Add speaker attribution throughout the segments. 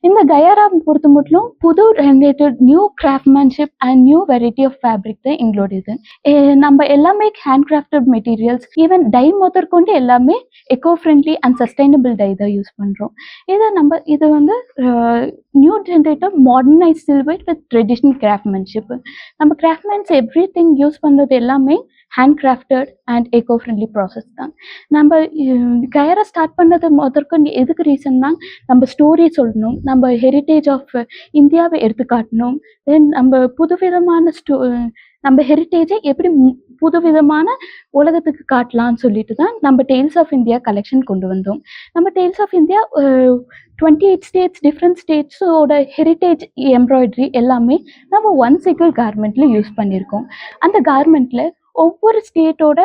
Speaker 1: இந்த கயாரா பொறுத்தமட்டிலும் புது ரெண்டேட்டட் new craftsmanship and new variety of fabric தான் எங்களோட நம்ம எல்லாமே hand crafted materials even dye முதற்கொண்டு எல்லாமே eco friendly and sustainable dye தான் யூஸ் பண்ணுறோம். இது வந்து new generator modernise silver with traditional craftsmanship. நம்ம கிராஃப்ட்மேன்ஸ் எவ்ரி திங் யூஸ் பண்ணுறது எல்லாமே hand crafted and eco friendly process தான். நம்ம கயரை ஸ்டார்ட் பண்ணது முதற்கொண்டு எதுக்கு ரீசன்னா நம்ம ஸ்டோரி சொல்லணும், நம்ம ஹெரிட்டேஜ் ஆஃப் இந்தியாவை எடுத்து காட்டணும், தென் நம்ம ஹெரிட்டேஜை எப்படி புதுவிதமான உலகத்துக்கு காட்டலாம்னு சொல்லிட்டு தான் நம்ம டெய்ல்ஸ் ஆஃப் இந்தியா கலெக்ஷன் கொண்டு வந்தோம். நம்ம tales of India 28 states different ஸ்டேட்ஸோட ஹெரிட்டேஜ் எம்ப்ராய்டரி எல்லாமே நம்ம ஒன் சிங்கிள் கார்மெண்ட்ல யூஸ் பண்ணியிருக்கோம். அந்த கார்மெண்ட்ல ஒவ்வொரு ஸ்டேட்டோட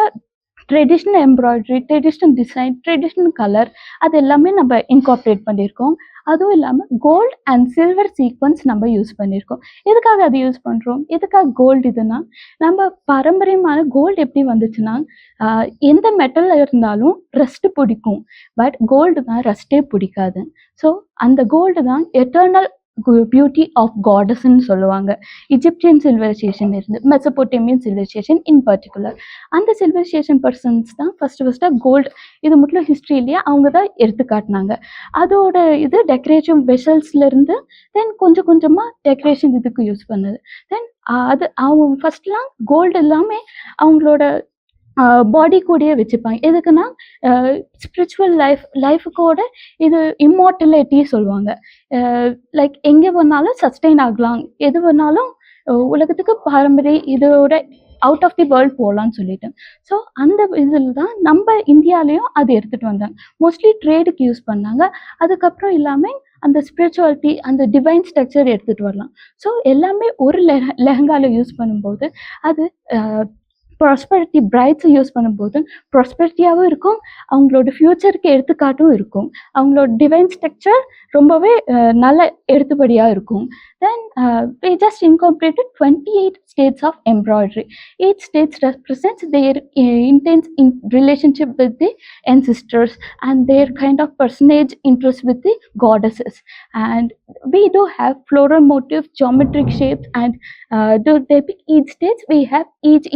Speaker 1: traditional embroidery, traditional design, traditional colour அது எல்லாமே நம்ம இன்கார்பரேட் பண்ணியிருக்கோம். அதுவும் இல்லாமல் கோல்டு அண்ட் சில்வர் சீக்வன்ஸ் நம்ம யூஸ் பண்ணியிருக்கோம். எதுக்காக அது யூஸ் பண்ணுறோம், எதுக்காக கோல்டு இதுனா, நம்ம பாரம்பரியமான கோல்டு எப்படி வந்துச்சுன்னா எந்த மெட்டலில் இருந்தாலும் ரஸ்ட்டு பிடிக்கும், பட் கோல்டு தான் ரஸ்ட்டே பிடிக்காது. ஸோ அந்த கோல்டு தான் எட்டர்னல் பியூட்டி ஆஃப் காடஸ்ன்னு சொல்லுவாங்க. இஜிப்சியன் சிவிலைசேஷன் இருந்து மெசபோட்டேமியன் சிவிலைசேஷன் இன் பர்டிகுலர் அந்த சிவிலைசேஷன் பர்சன்ஸ் தான் ஃபஸ்ட்டாக கோல்டு இது மட்டும் ஹிஸ்ட்ரியிலேயே அவங்க தான் எடுத்து காட்டினாங்க. அதோட இது டெக்கரேஷன் வெசல்ஸ்லேருந்து தென் கொஞ்சம் கொஞ்சமாக டெக்கரேஷன் இதுக்கு யூஸ் பண்ணுது. தென் அவங்க ஃபஸ்ட்லாம் கோல்டு எல்லாமே அவங்களோட பாடி கூடயே வச்சுப்பாங்க. எதுக்குன்னா ஸ்பிரிச்சுவல் லைஃபுக்கோட இது இம்மார்டலிட்டி சொல்லுவாங்க. லைக் எங்கே வேணாலும் சஸ்டெயின் ஆகலாம், எது வேணாலும் உலகத்துக்கு பாரம்பரிய இதோட அவுட் ஆஃப் தி வேர்ல்ட் போகலான்னு சொல்லிட்டு. ஸோ அந்த இதில் தான் நம்ம இந்தியாலேயும் அது எடுத்துகிட்டு வந்தாங்க. மோஸ்ட்லி ட்ரேடுக்கு யூஸ் பண்ணாங்க. அதுக்கப்புறம் இல்லாமல் அந்த ஸ்பிரிச்சுவாலிட்டி அந்த டிவைன் ஸ்ட்ரக்சர் எடுத்துகிட்டு வரலாம். ஸோ எல்லாமே ஒரு லெஹங்காவில் யூஸ் பண்ணும்போது அது ப்ராஸ்பரிட்டி பிரைட்ஸை யூஸ் பண்ணும்போது ப்ராஸ்பரிட்டியாகவும் இருக்கும், அவங்களோட ஃப்யூச்சருக்கு எடுத்துக்காட்டும் இருக்கும், அவங்களோட டிவைன் ஸ்ட்ரக்சர் ரொம்பவே நல்ல எடுத்துபடியாக இருக்கும். தென் we just incorporated 28 states of embroidery. Each state represents their intense relationship with the ancestors and their kind of personage interest with the goddesses. And we do have floral motif, geometric shapes, and to depict each stage we have each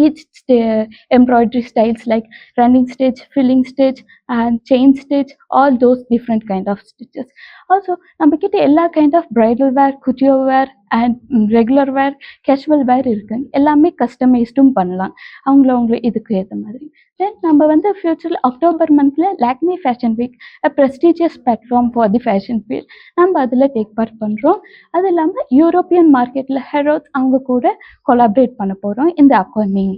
Speaker 1: embroidery styles like running stitch, filling stitch, and chain stitch, all those different kind of stitches. Also நம்ம கிட்ட எல்லா kind of bridal wear, குட்டியோ wear and regular wear, casual wear இருக்கு. எல்லாமே கஸ்டமைஸ்டும் பண்ணலாம் அவங்கள இதுக்கு ஏற்ற மாதிரி. தென் நம்ம வந்து ஃபியூச்சரில் அக்டோபர் மந்த்ல Lakme fashion week, a prestigious platform for the fashion field, நம்ம அதில் டேக் பார்ட் பண்ணுறோம். அது இல்லாமல் யூரோப்பியன் மார்க்கெட்டில் ஹெரோட்ஸ் அவங்க கூட கொலாபரேட் பண்ண போகிறோம் இந்த அப்கமிங்